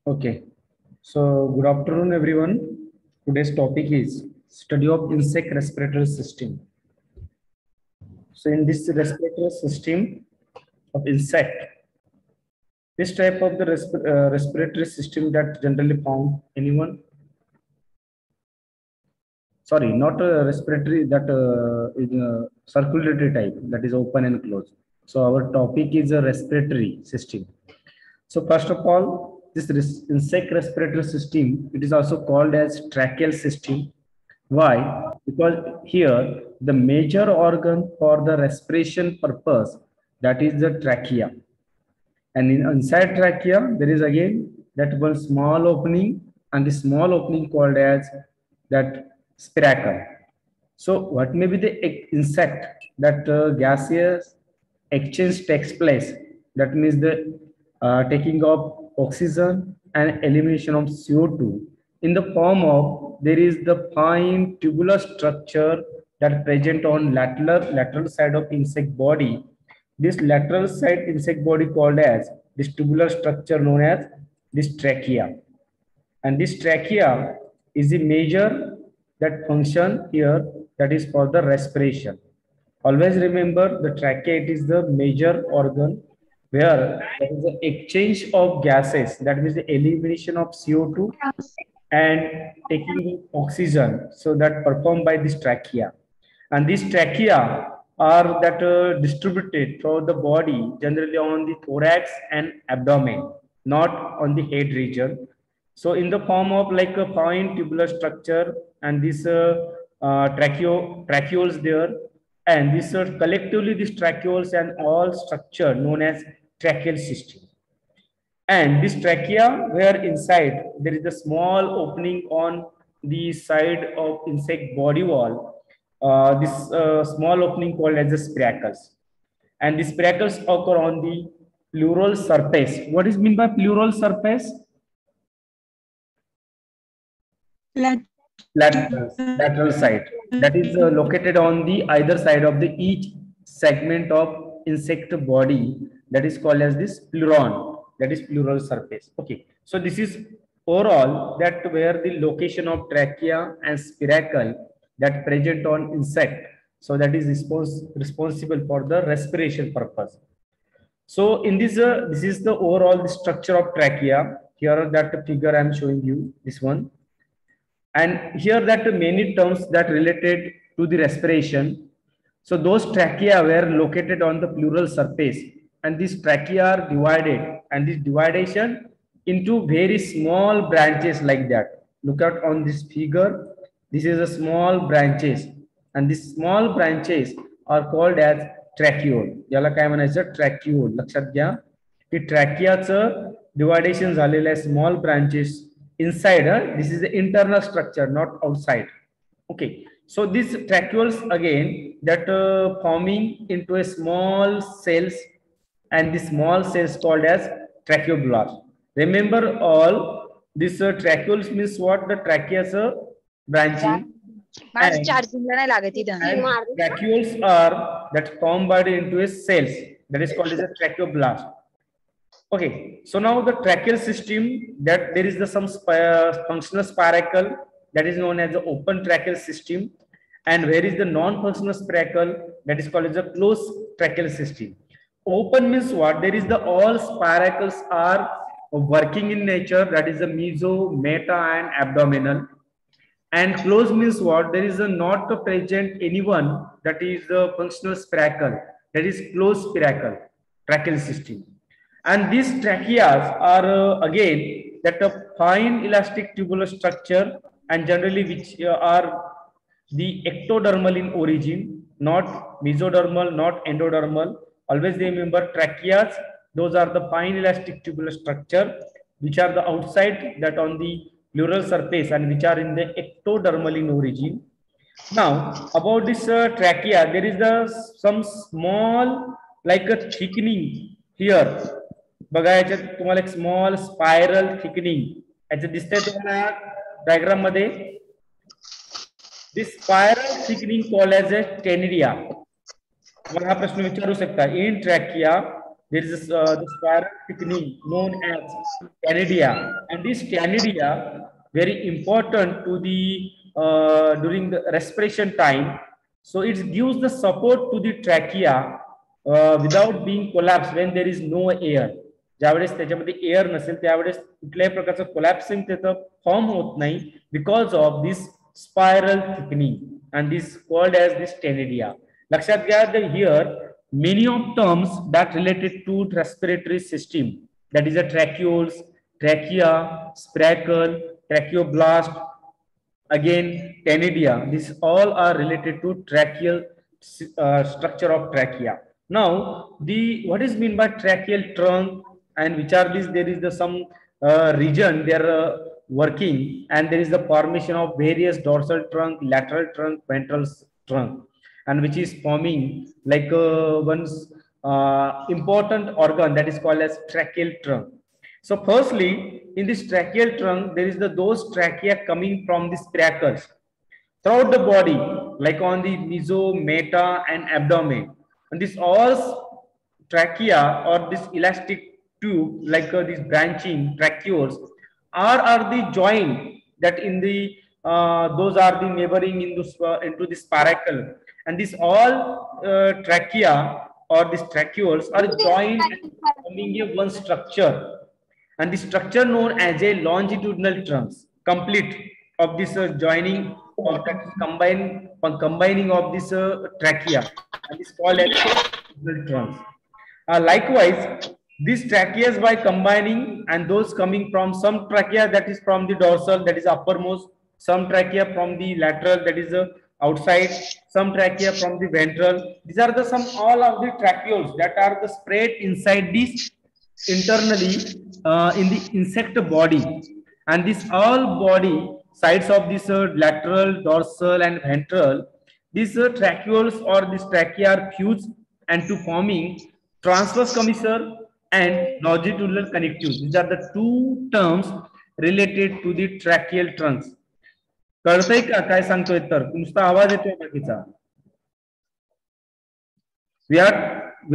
Okay, so good afternoon, everyone. Today's topic is study of insect respiratory system. So, in this respiratory system of insect, this type of the respiratory system that generally found anyone. Sorry, not respiratory that is circulatory type that is open and closed. So, our topic is a respiratory system. So first of all, this insect respiratory system, it is also called as tracheal system. Why? Because here the major organ for the respiration purpose, that is the trachea. And inside trachea, there is again that one small opening, and the small opening called as that spiracle. So what may be the insect that gaseous exchange takes place? That means the taking of oxygen and elimination of CO2 in the form of there is the fine tubular structure that present on lateral side of insect body. This lateral side insect body called as this tubular structure known as this trachea, and this trachea is the major that function here, that is for the respiration. Always remember the trachea, it is the major organ where there is the exchange of gases, that means the elimination of CO2 and taking oxygen, so that performed by this trachea. And these trachea are that distributed throughout the body, generally on the thorax and abdomen, not on the head region. So in the form of like a fine tubular structure, and this tracheoles there, and this collectively these tracheoles and all structure known as tracheal system. And this trachea, where inside there is a small opening on the side of insect body wall, this small opening called as the spiracles. And the spiracles occur on the pleural surface. What is meant by pleural surface? Lateral side. That is located on the either side of the each segment of insect body. That is called as this pleuron. That is pleural surface. Okay. So this is overall that where the location of trachea and spiracle that present on insect. So that is responsible for the respiration purpose. So in this is the overall structure of trachea. Here that figure I am showing you, this one. And here that many terms that related to the respiration. So those trachea were located on the pleural surface, and these trachea are divided, and this dividation into very small branches like that. Look at on this figure. This is a small branches, and these small branches are called as tracheole. याला काय म्हणायचं? Tracheole. लक्षात घ्या की ट्रॅकियाचं deviation झालेलं आहे small branches inside. This is the internal structure, not outside. Okay, so these tracheoles again that forming into a small cells, and the small cells called as tracheoblast. Remember all this tracheoles means what? The trachea's branching, and tracheoles are that formed by into a cells, that is called as a tracheoblast. Okay, so now the tracheal system, that there is the some functional spiracle that is known as the open tracheal system, and where is the non-functional spiracle that is called as the closed tracheal system. Open means what? There is the all spiracles are working in nature, that is the meso, meta, and abdominal. And closed means what? There is a not present anyone, that is the functional spiracle, that is closed spiracle tracheal system. And these tracheas are again that a fine elastic tubular structure, and generally which are the ectodermal in origin, not mesodermal, not endodermal. Always remember tracheas, those are the fine elastic tubular structure which are the outside that on the pleural surface, and which are in the ectodermal in origin. Now about this trachea, there is some small like a thickening here. बघा याच्यात तुम्हाला एक small spiral thickening याच्यात दिसतंय तुम्हाला diagram मध्ये. This spiral thickening called as a taenidia. तुम्हाला हा प्रश्न विचारू शकता. In trachea there is the spiral thickening known as canidia, and this canidia very important to the during the respiration time. So it gives the support to the trachea without being collapsed when there is no air. ज्यावेळेस त्याच्यामध्ये air नसेल त्यावेळेस कुठल्याही प्रकारचं collapsing त्याचं form होत नाही because of this spiral thickening and this called as this canidia. लक्षात घ्या that here many of terms that related to respiratory system, that is a tracheoles, trachea, spracle, tracheoblast, again canidia, these all are related to tracheal structure of trachea. Now the what is mean by tracheal trunk and which are these, there is the some region they are working, and there is the formation of various dorsal trunk, lateral trunk, ventral trunk, and which is forming like one's important organ that is called as tracheal trunk. So firstly, in this tracheal trunk, there is the those trachea coming from the spiracles throughout the body, like on the meso, meta, and abdomen. And this all trachea or this elastic tube, like these branching tracheoles, are the joint that in the those are the neighboring in this, into the spiracle, and this all trachea or these tracheoles are joined and forming a one structure, and the structure known as a longitudinal trunks complete of this joining or that is combining of this trachea, and is called as longitudinal trunks. Likewise, these tracheas by combining, and those coming from some trachea that is from the dorsal, that is uppermost, some trachea from the lateral, that is outside, some trachea from the ventral. These are the some all of the tracheoles that are the spread inside this internally in the insect body, and this all body sides of this lateral, dorsal, and ventral, these tracheoles or this trachea are fused and to forming transverse commissure and longitudinal connective. These are the two terms related to the tracheal trunks. कळतंय का काय सांगतोय तर नुसता आवाज येतोय बाकीचा. We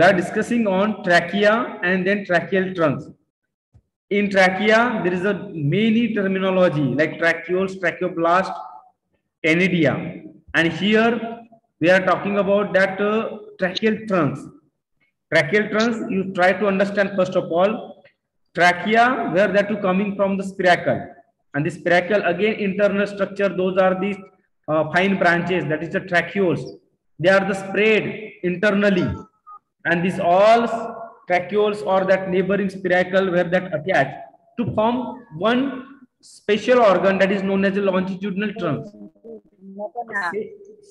are discussing on trachea and then tracheal trunks. In trachea, there is a many terminology like tracheoles, tracheoblast, canidia, and here we are talking about that tracheal trunks. Tracheal trunks, you try to understand first of all, trachea, where that to coming from the spiracle, and the spiracle again internal structure, those are the fine branches, that is the tracheoles. They are the spread internally, and these all tracheoles or that neighboring spiracle where that attach to form one special organ that is known as a longitudinal trunk.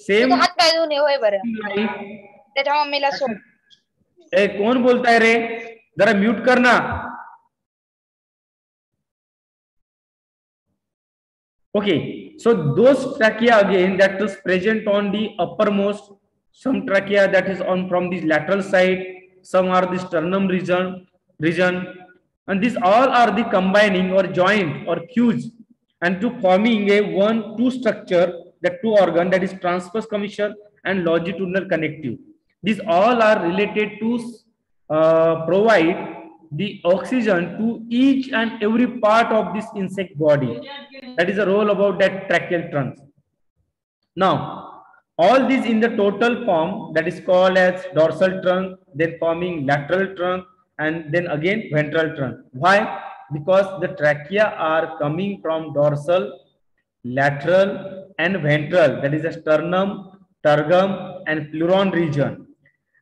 Same ए कौन बोलता है रे, जरा mute करना. Okay, so those trachea again that is present on the uppermost, some trachea that is on from the lateral side, some are the sternum region, and these all are the combining or joint or fuse and to forming a two structure, that two organ, that is transverse commissure and longitudinal connective. These all are related to provide the oxygen to each and every part of this insect body. That is the role about that tracheal trunks. Now, all these in the total form that is called as dorsal trunk, then forming lateral trunk, and then again ventral trunk. Why? Because the trachea are coming from dorsal, lateral, and ventral, that is the sternum, tergum, and pleuron region.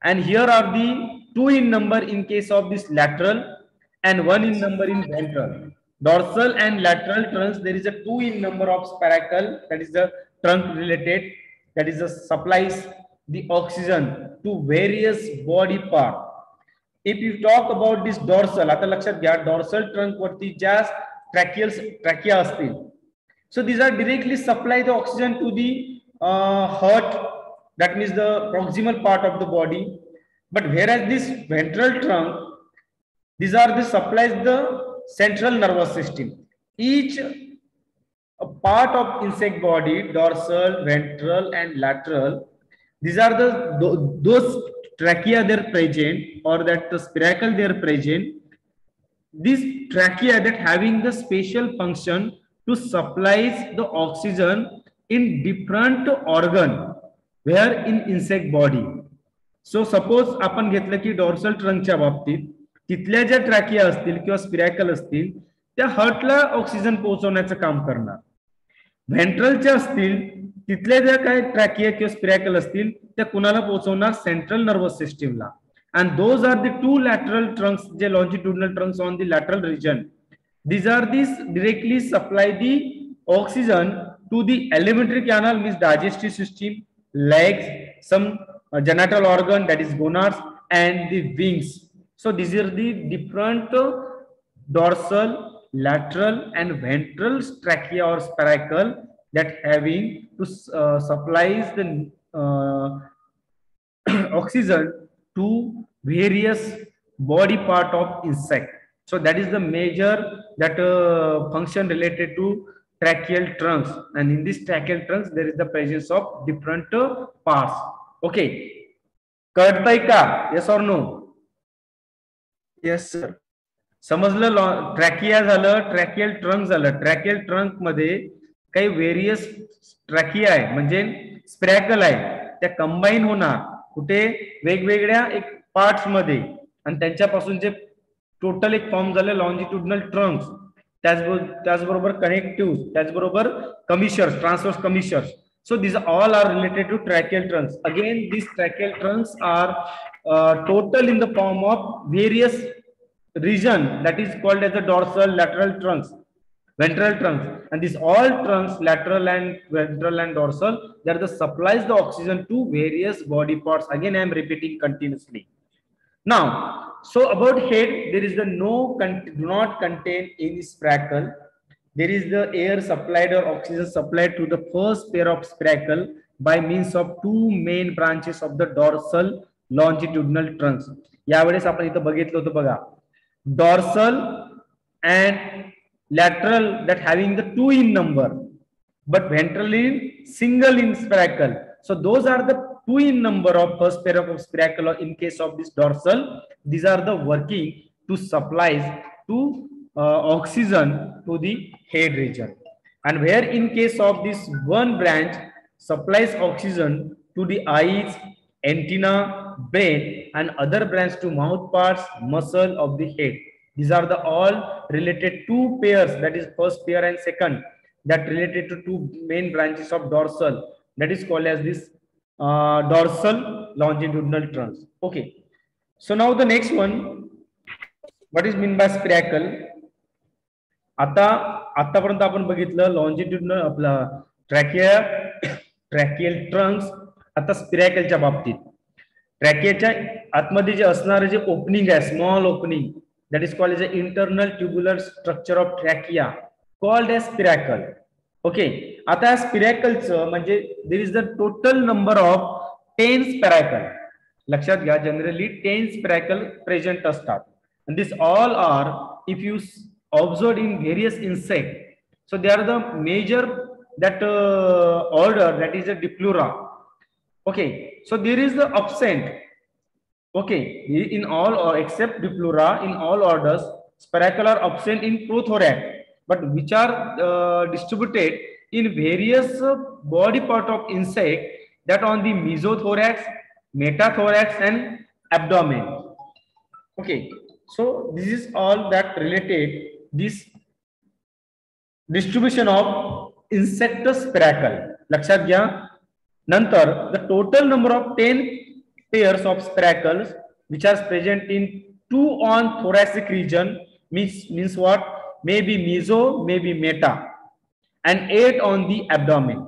And here are the 2 in number in case of this lateral and 1 in number in ventral. Dorsal and lateral trunks, there is a 2 in number of spiracle, that is the trunk related, that is the supplies the oxygen to various body part. If you talk about this dorsal, आता लक्षात घ्या dorsal trunk वरती ज्या trachea असतील, so these are directly supply the oxygen to the heart, that means the proximal part of the body. But whereas this ventral trunk, these are the supplies the central nervous system. Each part of insect body, dorsal, ventral, and lateral, these are the those trachea they're present, or that the spiracle they're present, this trachea that having the special function to supplies the oxygen in different organ where in insect body. So suppose आपण घेतलं की dorsal ट्रंकच्या बाबतीत तिथल्या ज्या trachea असतील किंवा स्पिरॅकल असतील त्या हार्टला ऑक्सिजन पोहोचवण्याचं काम करणार. व्हेंट्रलच्या असतील तिथल्या ज्या काही ट्रॅकिया किंवा स्पिरॅकल असतील त्या कुणाला पोहोचवणार, सेंट्रल नर्वस सिस्टीमला. And those are the two lateral trunks, the longitudinal trunks on the lateral region. These are these directly supply the oxygen to the alimentary canal, means digestive system, legs, some genital organ, that is gonads, and the wings. So these are the different dorsal, lateral, and ventral trachea or spiracle that having to supplies the oxygen to various body part of insect. So that is the major that function related to tracheal trunks, and in this tracheal trunks there is the presence of different parts. Okay, कळतंय का? Yes or no? Yes sir. समजलं. Trachea झालं, tracheal trunk झालं. Tracheal trunk मध्ये काही various trachea आहे म्हणजे स्पिरॅकल आहे, त्या कंबाईन होणार कुठे वेगवेगळ्या एक पार्ट्स मध्ये, आणि त्यांच्यापासून जे टोटल एक फॉर्म झाले लॉन्जिट्युडनल ट्रंक्स, त्याचबरोबर कनेक्टिव्ह, त्याचबरोबर कमिशर्स, transverse कमिशर्स. So these all are related to tracheal trunks. Again, these tracheal trunks are total in the form of various region that is called as the dorsal, lateral trunks, ventral trunks, and these all trunks, lateral and ventral and dorsal, they are the supplies the oxygen to various body parts. Again, I am repeating continuously. Now, so about head, there is the do not contain any spiracle. There is the air supplied or oxygen supplied to the first pair of spiracle by means of two main branches of the dorsal longitudinal trunks. यावेळेस आपण इथं बघितलं होतं बघा, dorsal and lateral that having the 2 in number, but ventral in single in spiracle. So those are the 2 in number of first pair of spiracle. In case of this dorsal, these are the working to supplies to oxygen to the head region, and where in case of this one branch supplies oxygen to the eyes, antenna, brain, and other branch to mouth parts, muscle of the head. These are the all related two pairs, that is first pair and second, that related to two main branches of dorsal, that is called as this dorsal longitudinal trunks. Okay, so now the next one, what is mean by spiracle? आतापर्यंत आपण बघितलं longitudinal आपला tracheal Trunks. आता स्पिरॅकलच्या बाबतीत ट्रॅकियाच्या आतमध्ये जे असणारे जे ओपनिंग आहे, small opening, that is called as a internal tubular structure of trachea called as spiracle. Okay, आता स्पिरॅकलचं म्हणजे there is the total number of 10 spiracle. लक्षात घ्या, जनरली 10 स्पिरॅकल प्रेझेंट असतात, and this all are, if you observed in various insect, so they are the major that order, that is a Diplura. Okay, so there is the absent, okay, in all or except Diplura, in all orders spiracle are absent in prothorax, but which are distributed in various body part of insect, that on the mesothorax, metathorax, and abdomen. Okay, so this is all that related this distribution of insect spiracle. लक्षात घ्या. नंतर the total number of 10 pairs of spiracles which are present in 2 on thoracic region means what? Maybe meso, maybe meta, and 8 on the abdomen.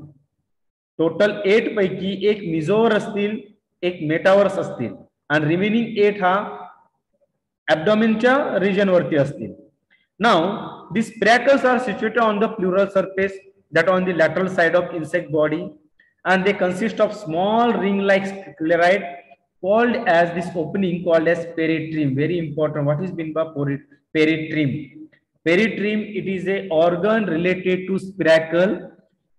Total 8 पैकी एक mesoवर असतील, एक मेटावर असतील, and remaining 8 हा abdomenच्या region वरती असतील. Now, these spiracles are situated on the pleural surface, that on the lateral side of insect body, and they consist of small ring-like sclerae called as this opening called as peritreme. Very important. What is meant by peritreme? Peritreme, it is a organ related to spiracle,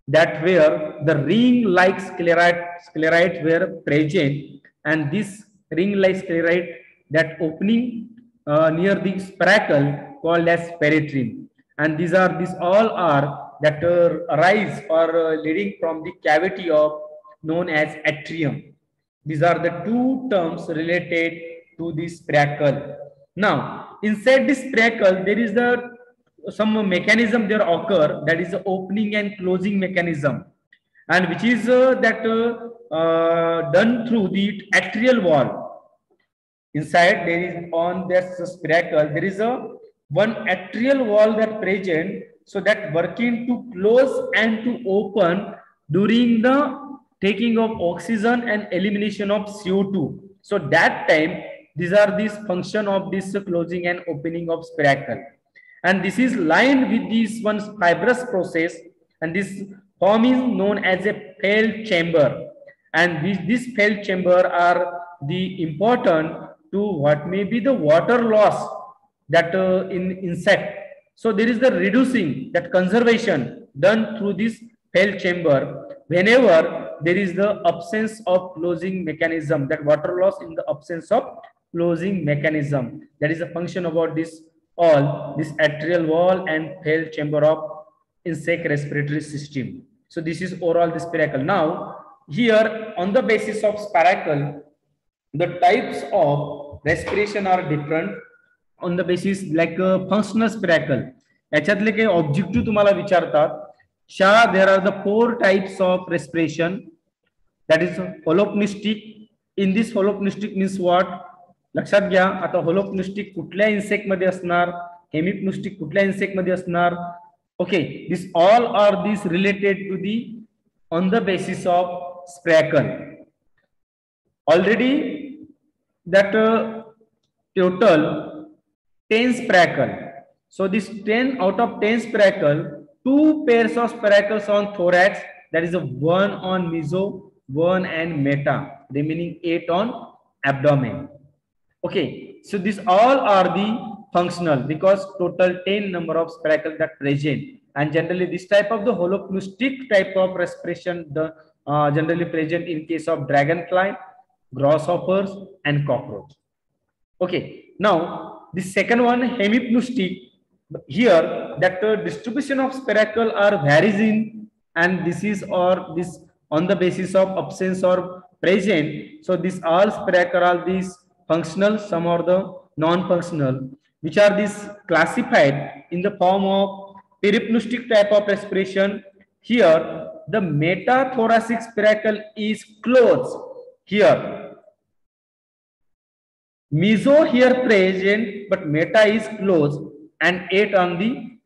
that where the ring-like sclerae were present, and this ring-like scleroid, that opening near the spracle called as peritoneum. And these all are that arise or leading from the cavity of known as atrium. These are the two terms related to the spracle. Now, inside this spracle, there is some mechanism there occur, that is the opening and closing mechanism, and which is done through the atrial wall. Inside there is on this spracle, there is a one atrial wall that present, so that working to close and to open during the taking of oxygen and elimination of CO2. So that time, these are this function of this closing and opening of spracle, and this is lined with this one fibrous process, and this form is known as a felt chamber, and this felt chamber are the important to what may be the water loss that in insect. So there is the reducing, that conservation done through this felt chamber whenever there is the absence of closing mechanism, that water loss in the absence of closing mechanism. That is a function about this all this atrial wall and felt chamber of insect respiratory system. So this is overall the spracle. Now here on the basis of spracle, the types of respiration are different on the basis like functional spracle. याच्यातले काही objective तुम्हाला विचारतात. There are the 4 types of respiration. That is holopnistic. In this holopnistic means what? लक्षात घ्या. आता holopnistic कुठल्या insect मध्ये असणार, हेमिप्निस्टिक कुठल्या इन्सेक्ट मध्ये असणार. Okay, this all are these related to the on the basis of spracle. Already that total 10 spracle. So this 10 out of 10 spracle, 2 pairs of spracles on thorax, that is a 1 on meso, 1 and meta, remaining 8 on abdomen. Okay, so these all are the functional, because total 10 number of spracle that present, and generally this type of the holopnistic type of respiration the generally present in case of dragonfly, grasshoppers and cockroach. Okay, now the second one, hemipneustic. Here that distribution of spracle are varies in, and this is or this on the basis of absence or present. So these all spracle are these functional, some are the non-functional, which are these classified in the form of peripneustic type of respiration. Here the metathoracic spracle is closed. Here meso here present, but meta is closed, and 8 on the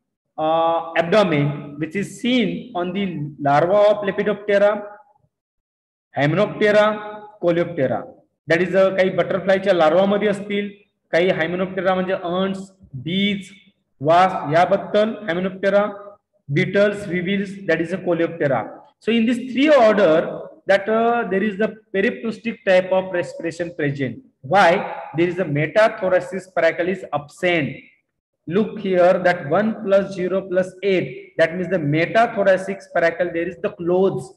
abdomen, which is seen on the larva of Lepidoptera, Hymenoptera, Coleoptera. That is काही बटरफ्लायच्या larva मध्ये असतील, काही हायमेनोप्टेरा म्हणजे ants, bees, wasp याबद्दल हायमेनोप्टेरा, beetles, weevils, that is a Coleoptera. So in this 3 order that there is the peripneustic type of respiration present. Why? There is a metathoracic spracle is absent. Look here, that 1 plus 0 plus 8, that means the metathoracic spracle there is the close.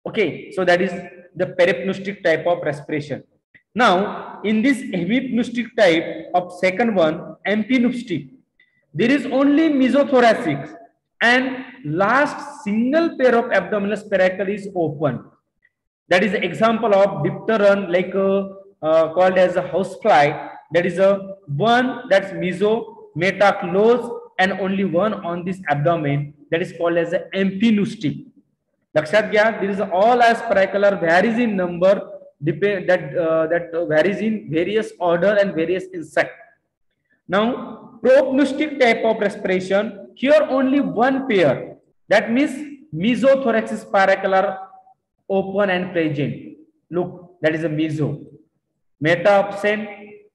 Okay, so that is the peripneustic type of respiration. Now in this hemipneustic type of second one, empipneustic, there is only mesothoracic, and last single pair of abdominal spracle is open. That is an example of dipteran, like called as a housefly. That is a one that's meso, meta close, and only one on this abdomen, that is called as a empipneustic. लक्षात घ्या, there is all as spracle are varies in number, depend that varies in various order and various insect. Now propneustic type of respiration, here only one pair, that means mesothoracic spracle are open and present. Look, that is a meso, meta absent,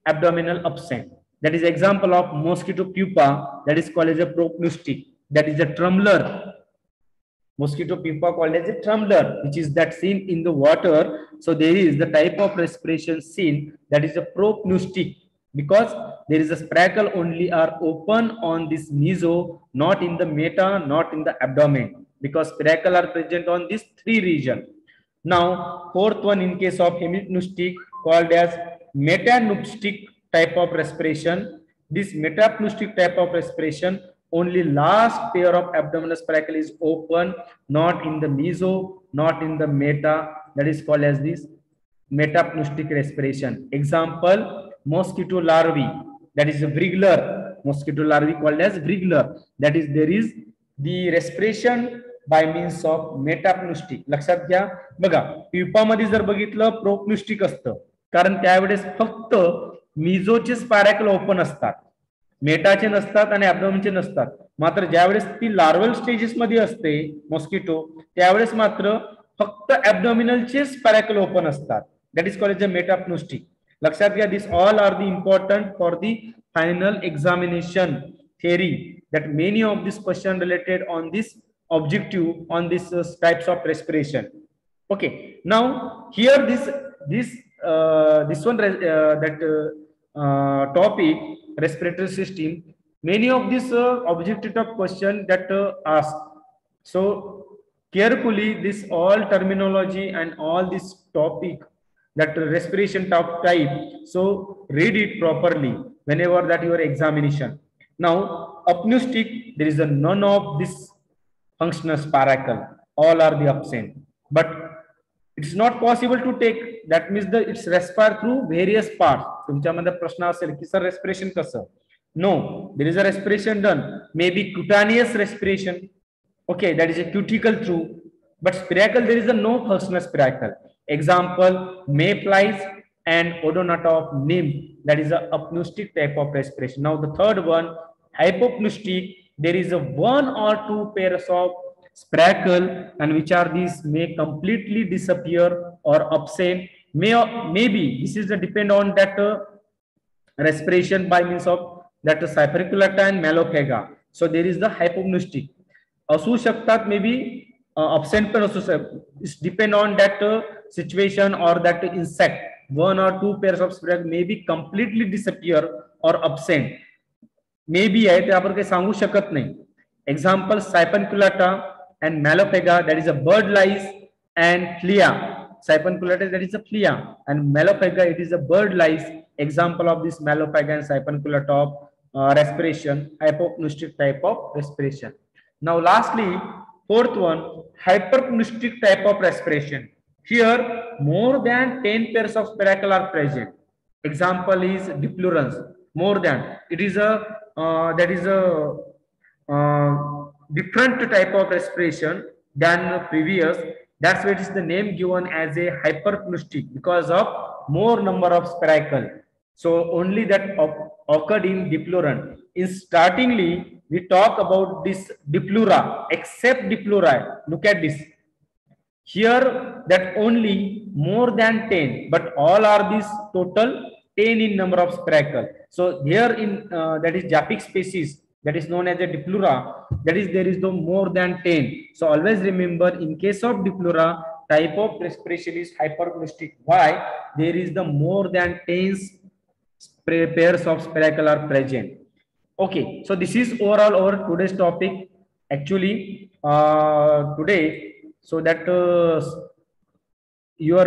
abdominal absent. That is example of mosquito pupa, that is called as a propneustic. That is a trembler. Mosquito pupa called as a trembler, which is that seen in the water. So there is the type of respiration seen, that is a propneustic, because there is a spracle only are open on this meso, not in the meta, not in the abdomen, because spracle are present on these 3 regions. Now fourth one, in case of hemipneustic, called as metapneumatic type of respiration. This metapneumatic type of respiration, only last pair of abdominal spiracle is open, not in the meso, not in the meta. That is called as this metapneumatic respiration. Example, mosquito larvae, that is a wriggler. Mosquito larvae called as wriggler. That is, there is the respiration by means of metapneumatic. लक्षात घ्या. बघा, प्युपामध्ये जर बघितलं प्रोप्न्युस्टिक असतं, कारण त्यावेळेस फक्त मिझोचे स्पायरॅकल open असतात, मेटाचे नसतात आणि ऍब्डोमेनचे नसतात. मात्र ज्यावेळेस ती लार्वल स्टेजेस मध्ये असते मॉस्किटो, त्यावेळेस मात्र फक्त ऍब्डोमिनलचे स्पायरॅकल ओपन असतात. That is called as a metapneustic. लक्षात घ्या, this all are the important for the final examination theory, that many of these questions related on this objective on this types of respiration. Okay, now here this one that topic respiratory system, many of these objective of question that ask. So carefully this all terminology and all this topic, that respiration type, so read it properly whenever that your examination. Now apneutic, there is a none of this functional spiracle, all are the absent, but it's not possible to take. That means the it's respire through various parts. तुमच्यामध्ये प्रश्न असेल की sir respiration कसं? No, there is a respiration done, maybe cutaneous respiration. Okay, that is a cuticle through, but spiracle there is a no functional spiracle. Example, mayflies and odonata of nymph, that is a apneutic type of respiration. Now the third one, hypopneutic, there is a one or two pairs of spiracle, and which are these may completely disappear or absent. Maybe this is the depend on that respiration by means of that cyperculata and malophaga. So there is the hypopneutic. असू शकतात, maybe absent पण असू शकतात. It's depend on that situation or that insect. One or two pairs of spiracle may be completely disappear or absent. Maybe आहे ते आपण काही सांगू शकत नाही. Example, Siphonculata and Malophaga, that is a bird lice, and Flea. Siphonculata, that is a Flea, and Malophaga, it is a bird lice. Example of this Malophaga and Siphonculata of respiration, hypopneutic type of respiration. Now lastly, fourth one, hyperpneutic type of respiration. Here more than 10 pairs of spiracle are present. Example is diplurans. More than, it is a that is a different type of respiration than previous. That's why it is the name given as a hyperpneutic, because of more number of spiracle. So only that occurred in dipluran. In startingly we talk about this diplura, except diplura. Look at this. Here that only more than 10, but all are this total 10 in number of spiracle. So here in that is Japic species, that is known as a diplura, that is there is no more than 10. So always remember, in case of diplura, type of respiration is hyperpneutic. Why? There is the more than 10 pairs of spiracle are present. Okay, so this is overall our today's topic. Actually today, so that your